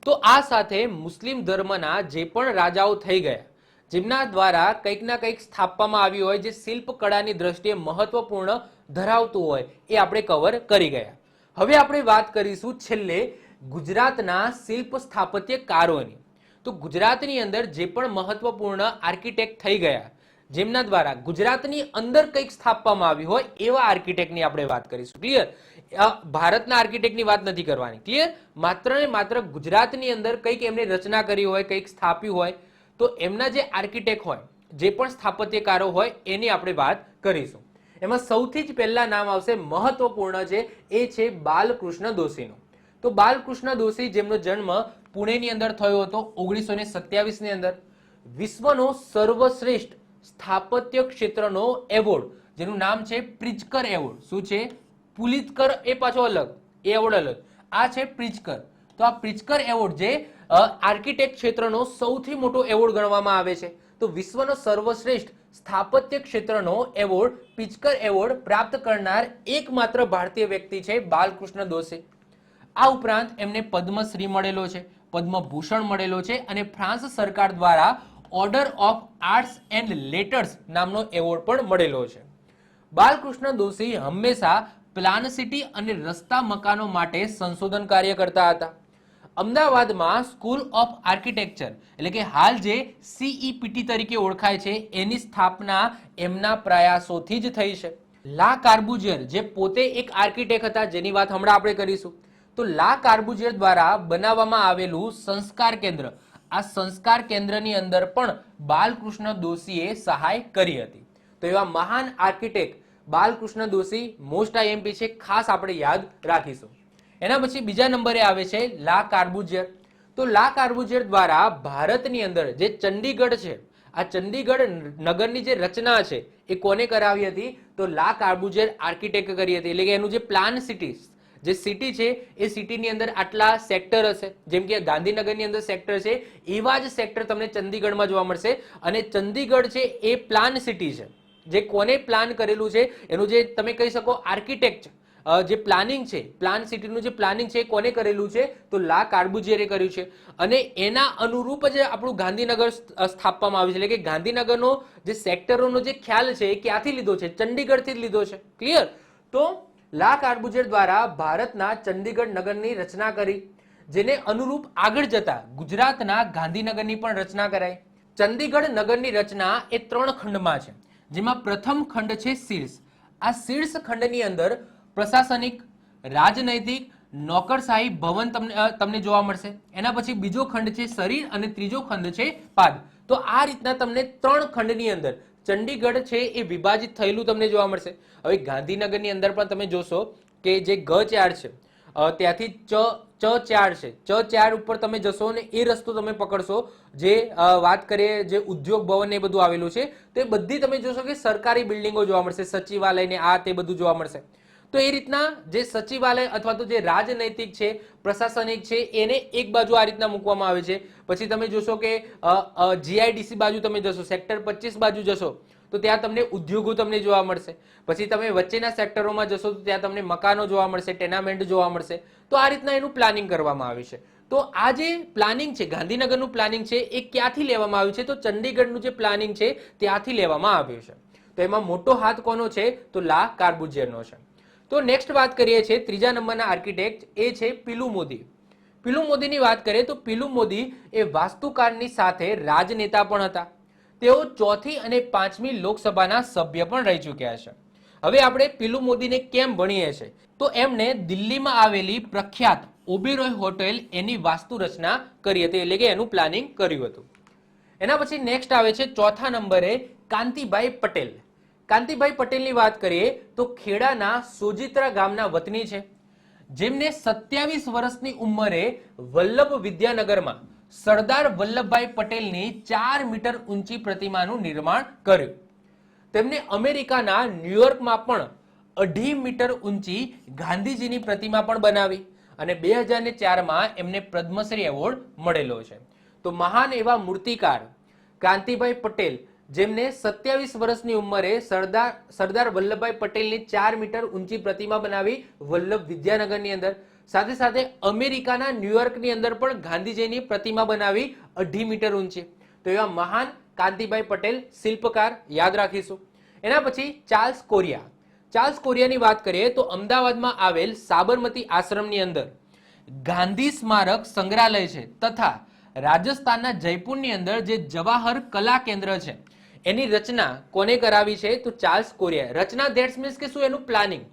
તો આ સાથે મુસ્લિમ ધર્મના જે પણ રાજાઓ થઈ ગયા, જેમના દ્વારા કંઈક ના કંઈક સ્થાપવામાં આવ્યું હોય, જે શિલ્પ કળાની દ્રષ્ટિએ મહત્વપૂર્ણ ધરાવતું હોય, એ આપણે કવર કરી ગયા. હવે આપણે વાત કરીશું છેલ્લે ગુજરાતના શિલ્પ સ્થાપત્યકારોની. તો ગુજરાતની અંદર જે પણ મહત્વપૂર્ણ આર્કિટેક્ટ થઈ ગયા, જેમના દ્વારા ગુજરાતની અંદર કંઈક સ્થાપવામાં આવ્યું હોય, એવા આર્કિટેક્ટની આપણે વાત કરીશું. ક્લિયર? ભારતના આર્કિટેક્ટની વાત નથી કરવાની. ક્લિયર? માત્ર ને માત્ર ગુજરાતની અંદર કંઈક એમને રચના કરી હોય, કંઈક સ્થાપ્યું હોય, તો એમના જે આર્કિટેક્ટ હોય, જે પણ સ્થાપત્યકારો હોય, એની આપણે વાત કરીશું. એમાં સૌથી જ પહેલા નામ આવશે, મહત્વપૂર્ણ છે, એ છે બાલકૃષ્ણ દોશીનો. તો બાલકૃષ્ણ દોશી, જેમનો જન્મ પુણેની અંદર થયો હતો 1927 ની અંદર, વિશ્વનો સર્વશ્રેષ્ઠ સ્થાપત્ય ક્ષેત્રનો એવોર્ડ, જેનું નામ છે પ્રિઝકર એવોર્ડ. શું છે? પુલિત્કર એ પાછો અલગ, એ એવોર્ડ અલગ, આ છે પ્રિઝકર. તો આ પ્રિઝકર એવોર્ડ જે આર્કિટેક્ટ ક્ષેત્રનો સૌથી મોટો એવોર્ડ ગણવામાં આવે છે. તો વિશ્વનો સર્વશ્રેષ્ઠ સ્થાપત્ય ક્ષેત્રનો એવોર્ડ પ્રિઝકર એવોર્ડ પ્રાપ્ત કરનાર એકમાત્ર ભારતીય વ્યક્તિ છે બાલકૃષ્ણ દોશી. આ ઉપરાંત એમને પદ્મશ્રી મળેલો છે, પદ્મભૂષણ મળેલો છે અને ફ્રાન્સ સરકાર દ્વારા order of arts and letters નામનો એવોર્ડ પણ મળેલો છે. બાલકૃષ્ણ દોશી હંમેશા પ્લાન સિટી અને રસ્તા મકાનો માટે સંશોધન કાર્ય કરતા હતા. અમદાવાદમાં સ્કૂલ ઓફ આર્કિટેક્ચર એટલે કે હાલ જે CEPT તરીકે ઓળખાય છે, એની સ્થાપના એમના પ્રયાસોથી જ થઈ છે. લા કાર્બુઝિયર, જે પોતે એક આર્કિટેક્ટ હતા, જેની વાત હમણાં આપણે કરીશું. તો લા કાર્બુઝિયર દ્વારા બનાવવામાં આવેલું સંસ્કાર કેન્દ્ર, આ સંસ્કાર કેન્દ્રની અંદર પણ બાલકૃષ્ણ દોશીએ સહાય કરી હતી. તો એવા મહાન architect Balkrishna Doshi most IMP છે, ખાસ આપણે યાદ રાખીશું. એના પછી બીજા નંબરે આવે છે લા કાર્બુઝિયર. તો લા કાર્બુઝિયર દ્વારા ભારતની અંદર જે ચંડીગઢ છે, આ ચંડીગઢ નગરની જે રચના છે, એ કોને કરાવી હતી? તો લા કાર્બુઝિયર આર્કિટેક્ટ કરી હતી. એટલે કે એનું જે પ્લાન સિટી, જે સિટી છે, એ સિટીની અંદર આટલા સેક્ટર હશે, જેમ કે ગાંધીનગરની અંદર સેક્ટર છે, એવા જ સેક્ટર તમને ચંદીગઢમાં જોવા મળશે. અને ચંદીગઢ છે એ પ્લાન સિટી છે. જે કોને પ્લાન કરેલું છે, એનું જે તમે કહી શકો આર્કિટેક્ટ, જે પ્લાનિંગ છે, પ્લાન સિટીનું જે પ્લાનિંગ છે, એ કોને કરેલું છે? તો લા કાર્બુઝિયરે કર્યું છે. અને એના અનુરૂપ જ આપણું ગાંધીનગર સ્થાપવામાં આવ્યું છે. એટલે કે ગાંધીનગરનો જે સેક્ટરોનો જે ખ્યાલ છે, એ ક્યાંથી લીધો છે? ચંડીગઢથી જ લીધો છે. ક્લિયર? તો લા કાર્બુઝિયર દ્વારા ભારતના ચંડીગઢ નગરની રચના કરી, જેને અનુરૂપ આગળ જતા ગુજરાતના ગાંધીનગરની પણ રચના કરાઈ. ચંડીગઢ નગરની રચના એ 3 ખંડમાં છે, જેમાં પ્રથમ ખંડ છે શીર્ષ. આ શીર્ષ ખંડની અંદર પ્રશાસનિક, રાજનૈતિક, નોકરશાહી ભવન તમને જોવા મળશે. એના પછી બીજો ખંડ છે શરીર અને ત્રીજો ખંડ છે પાદ. તો આ રીતના તમને 3 ખંડની અંદર ચંડીગઢ છે એ વિભાજિત થયેલું તમને જોવા મળશે. હવે ગાંધીનગરની અંદર પણ તમે જોશો કે જે G4 છે, ત્યાંથી Ch4 છે, Ch4 ઉપર તમે જશો ને એ રસ્તો તમે પકડશો, જે વાત કરીએ જે ઉદ્યોગ ભવન એ બધું આવેલું છે, તો એ બધી તમે જોશો કે સરકારી બિલ્ડિંગો જોવા મળશે, સચિવાલય ને આ તે બધું જોવા મળશે. તો એ રીતના જે સચિવાલય અથવા તો જે રાજનૈતિક છે, પ્રશાસનિક છે, એને એક બાજુ આ રીતના મૂકવામાં આવે છે. પછી તમે જોશો કે GIDC બાજુ તમે જશો, સેક્ટર 25 બાજુ જશો, તો ત્યાં તમને ઉદ્યોગો તમને જોવા મળશે. પછી તમે વચ્ચેના સેક્ટરોમાં જશો તો ત્યાં તમને મકાનો જોવા મળશે, ટેનામેન્ટ જોવા મળશે. તો આ રીતના એનું પ્લાનિંગ કરવામાં આવ્યું છે. તો આ જે પ્લાનિંગ છે, ગાંધીનગરનું પ્લાનિંગ છે, એ ક્યાંથી લેવામાં આવ્યું છે? તો ચંડીગઢનું જે પ્લાનિંગ છે ત્યાંથી લેવામાં આવ્યું છે. તો એમાં મોટો હાથ કોનો છે? તો લા કાર્બુઝિયરનો છે. તો નેક્સ્ટ વાત કરીએ છીએ ત્રીજા નંબરના આર્કિટેક્ટ, એ છે પીલુ મોદી. પીલુ મોદીની વાત કરીએ તો પીલુ મોદી એ વાસ્તુકારની સાથે રાજનેતા પણ હતા. તેઓ 4મી અને 5મી લોકસભાના સભ્ય પણ રહી ચૂક્યા છે. હવે આપણે પીલુ મોદીને કેમ ભણીએ છીએ? તો એમણે દિલ્હીમાં આવેલી પ્રખ્યાત ઓબેરોય હોટેલ એની વાસ્તુ રચના કરી હતી, એટલે કે એનું પ્લાનિંગ કર્યું હતું. એના પછી નેક્સ્ટ આવે છે ચોથા નંબરે કાંતિભાઈ પટેલ. કાંતિભાઈ પટેલની વાત કરીએ તો ખેડાના સોજિત્રા ગામના વતની છે, જેમને 27 વર્ષની ઉંમરે વલ્લભ વિદ્યાનગરમાં સરદાર વલ્લભભાઈ પટેલની 4 મીટર ઊંચી પ્રતિમાનું નિર્માણ કર્યું. તેમને અમેરિકાના ન્યુયોર્કમાં પણ 2.5 મીટર ઊંચી ગાંધીજીની પ્રતિમા પણ બનાવી અને 2004માં એમને પદ્મશ્રી એવોર્ડ મળેલો છે. તો મહાન એવા મૂર્તિકાર કાંતિભાઈ પટેલ, જેમને 27 વર્ષની ઉંમરે સરદાર વલ્લભભાઈ પટેલની 4 મીટર ઊંચી પ્રતિમા બનાવી વલ્લભ વિદ્યાનગરની અંદર, સાથે સાથે અમેરિકાના ન્યુયોર્કની અંદર પણ ગાંધીજીની પ્રતિમા બનાવી 2.5 મીટર ઊંચી. તો એવા મહાન કાંતિભાઈ પટેલ શિલ્પકાર યાદ રાખીશું. એના પછી ચાર્લ્સ કોરિયા. ચાર્લ્સ કોરિયાની વાત કરીએ તો અમદાવાદમાં આવેલ સાબરમતી આશ્રમની અંદર ગાંધી સ્મારક સંગ્રહાલય છે, તથા રાજસ્થાનના જયપુરની અંદર જે જવાહર કલા કેન્દ્ર છે એની રચના કોને કરાવી છે? તો ચાર્લ્સ કોરિયા. રચના ધેટ્સ મીન્સ કે શું? એનું પ્લાનિંગ.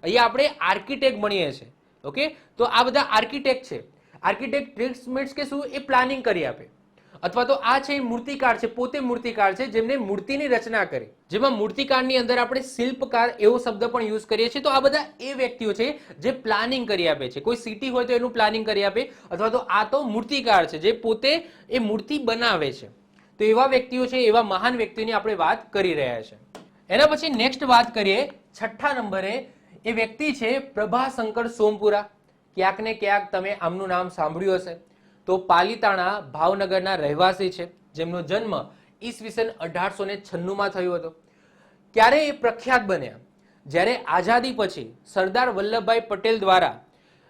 અહીંયા આપણે આર્કિટેક્ટ ભણીએ છીએ. ઓકે, તો આ બધા આર્કિટેક્ટ છે. આર્કિટેક્ટ મીન્સ કે શું? એ પ્લાનિંગ કરી આપે. અથવા તો આ છે મૂર્તિકાર છે, પોતે મૂર્તિકાર છે, જેમને મૂર્તિની રચના કરી. જેમાં મૂર્તિકારની અંદર આપણે શિલ્પકાર એવો શબ્દ પણ યુઝ કરીએ છીએ. તો આ બધા એ વ્યક્તિઓ છે જે પ્લાનિંગ કરી આપે છે. કોઈ સિટી હોય તો એનું પ્લાનિંગ કરી આપે, અથવા તો આ તો મૂર્તિકાર છે જે પોતે એ મૂર્તિ બનાવે છે. તો એવા વ્યક્તિઓ છે, એવા મહાન વ્યક્તિઓની આપણે વાત કરી રહ્યા છે. એના પછી નેક્સ્ટ વાત કરીએ છઠ્ઠા નંબરે, એ વ્યક્તિ છે પ્રભાશંકર સોમપુરા. ક્યાંક ને ક્યાંક તમે આમનું નામ સાંભળ્યું હશે. તો પાલીતાણા ભાવનગરના રહેવાસી છે, જેમનો જન્મ ઈસવીસન 1896માં થયો હતો. ક્યારે એ પ્રખ્યાત બન્યા? જ્યારે આઝાદી પછી સરદાર વલ્લભભાઈ પટેલ દ્વારા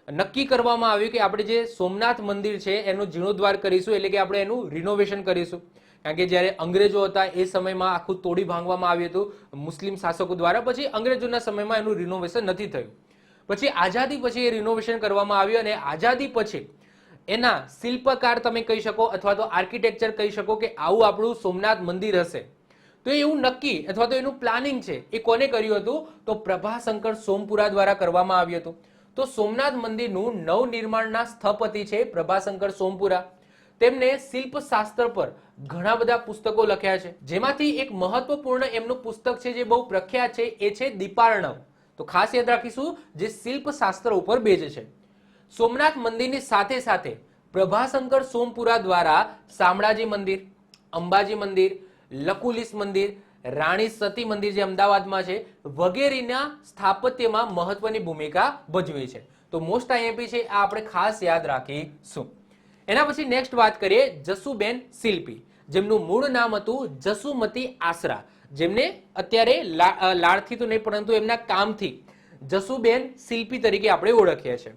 નક્કી કરવામાં આવ્યું કે આપણે જે સોમનાથ મંદિર છે એનો જીર્ણોદ્ધાર કરીશું, એટલે કે આપણે એનું રિનોવેશન કરીશું. કારણ કે જ્યારે અંગ્રેજો હતા એ સમયમાં આખું તોડી ભાંગવામાં આવ્યું હતું મુસ્લિમ શાસકો દ્વારા. પછી અંગ્રેજોના સમયમાં એનું રિનોવેશન નથી થયું. પછી આઝાદી પછી એ રિનોવેશન કરવામાં આવ્યું અને આઝાદી પછી એના શિલ્પકાર તમે કહી શકો અથવા તો આર્કિટેક્ચર કહી શકો કે આવું આપણું સોમનાથ મંદિર હશે. તો એવું નક્કી અથવા તો એનું પ્લાનિંગ છે એ કોને કર્યું હતું? તો પ્રભાશંકર સોમપુરા દ્વારા કરવામાં આવ્યું હતું. તો સોમનાથ મંદિરનું નવનિર્માણના સ્થપતિ છે પ્રભાશંકર સોમપુરા. તેમને શિલ્પશાસ્ત્ર પર ઘણા બધા પુસ્તકો લખ્યા છે, જેમાંથી એક મહત્વપૂર્ણ એમનું પુસ્તક છે જે બહુ પ્રખ્યાત છે, એ છે દીપાર્ણવ. તો ખાસ યાદ રાખીશું, જે શિલ્પશાસ્ત્ર ઉપર બેઝ છે. સોમનાથ મંદિરની સાથે સાથે પ્રભાશંકર સોમપુરા દ્વારા શામળાજી મંદિર, અંબાજી મંદિર, લકુલિશ મંદિર, રાણી સતી મંદિર જે અમદાવાદમાં છે, વગેરેના સ્થાપત્યમાં મહત્વની ભૂમિકા ભજવી છે. તો મોસ્ટ આઈએમપી છે, આ આપણે ખાસ યાદ રાખીશું. એના પછી નેક્સ્ટ વાત કરીએ જસુબેન શિલ્પી, જેમનું મૂળ નામ હતું જસુમતી આસરા, જેમને અત્યારે લાડથી તો નહીં પરંતુ એમના કામથી જસુબેન શિલ્પી તરીકે આપણે ઓળખીએ છીએ.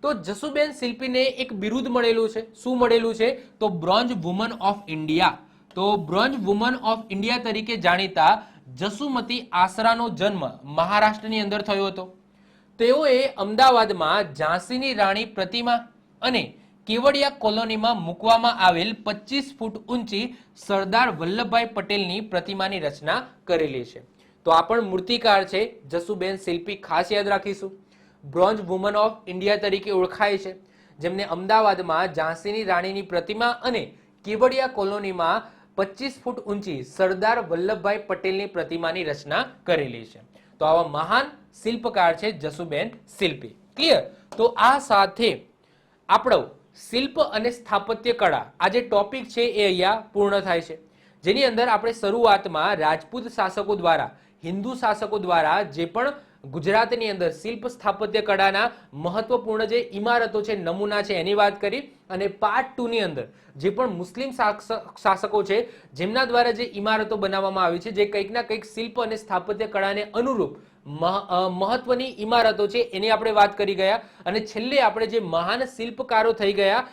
તો જસુબેન શિલ્પીને એક બિરુદ મળેલું છે. શું મળેલું છે? તો બ્રોન્ઝ વુમન ઓફ ઇન્ડિયા. તો બ્રોન્ઝ વુમન ઓફ ઇન્ડિયા તરીકે જાણીતા જસુમતી આસરાનો જન્મ મહારાષ્ટ્રની અંદર થયો હતો. તેઓએ અમદાવાદમાં ઝાંસીની રાણી પ્રતિમા અને કેવડિયા કોલોનીમાં મૂકવામાં આવેલ 25 ફૂટ ઊંચી સરદાર વલ્લભભાઈ પટેલની પ્રતિમાની રચના કરેલી છે. તો આ પણ મૂર્તિકાર છે જસુબેન શિલ્પી, ખાસ યાદ રાખીશું. બ્રોન્ઝ વુમન ઓફ ઇન્ડિયા તરીકે ઓળખાય છે, જેમને અમદાવાદમાં ઝાંસીની રાણીની પ્રતિમા અને કેવડિયા કોલોનીમાં 25 ફૂટ ઊંચી સરદાર વલ્લભભાઈ પટેલની પ્રતિમાની રચના કરેલી છે. તો આવા મહાન શિલ્પકાર છે જસુબેન શિલ્પી. ક્લિયર? તો આ સાથે આપણો શિલ્પ અને સ્થાપત્ય કળા આ જે ટોપિક છે એ અહીંયા પૂર્ણ થાય છે, જેની અંદર આપણે શરૂઆતમાં રાજપૂત શાસકો દ્વારા, હિન્દુ શાસકો દ્વારા જે પણ ગુજરાતની અંદર શિલ્પ સ્થાપત્ય કળાના મહત્વપૂર્ણ જે ઇમારતો છે, નમૂના છે, એની વાત કરી. અને પાર્ટ 2 ની અંદર જે પણ મુસ્લિમ શાસકો છે જેમના દ્વારા જે ઇમારતો બનાવવામાં આવી છે, જે કંઈક ના કંઈક શિલ્પ અને સ્થાપત્ય કળાને અનુરૂપ મહત્વની ઇમારતો છે, એની આપણે વાત કરી ગયા. અને છેલ્લે આપણે જે મહાન શિલ્પકારો થઈ ગયા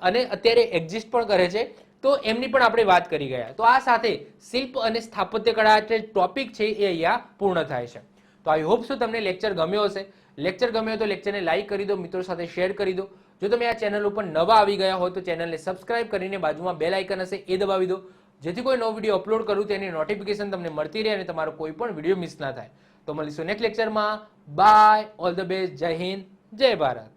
અને અત્યારે એક્ઝિસ્ટ પણ કરે છે, તો એમની પણ આપણે વાત કરી ગયા. તો આ સાથે શિલ્પ અને સ્થાપત્ય કળા જે ટોપિક છે એ અહીંયા પૂર્ણ થાય છે. તો આઈ હોપ સો તમને લેક્ચર ગમ્યો હશે. લેક્ચર ગમ્યો તો લેક્ચરને લાઈક કરી દો, મિત્રો સાથે શેર કરી દો. જો તમે આ ચેનલ ઉપર નવા આવી ગયા હોય તો ચેનલને સબસ્ક્રાઇબ કરીને બાજુમાં બેલ આઇકન હશે એ દબાવી દો, જેથી કોઈ નવો વિડીયો અપલોડ કરું તેની નોટિફિકેશન તમને મળતી રહે અને તમારો કોઈ પણ વિડીયો મિસ ના થાય. તો મળીશું નેક્સ્ટ લેક્ચરમાં. બાય, ઓલ ધ બેસ્ટ, જય હિન્દ, જય ભારત.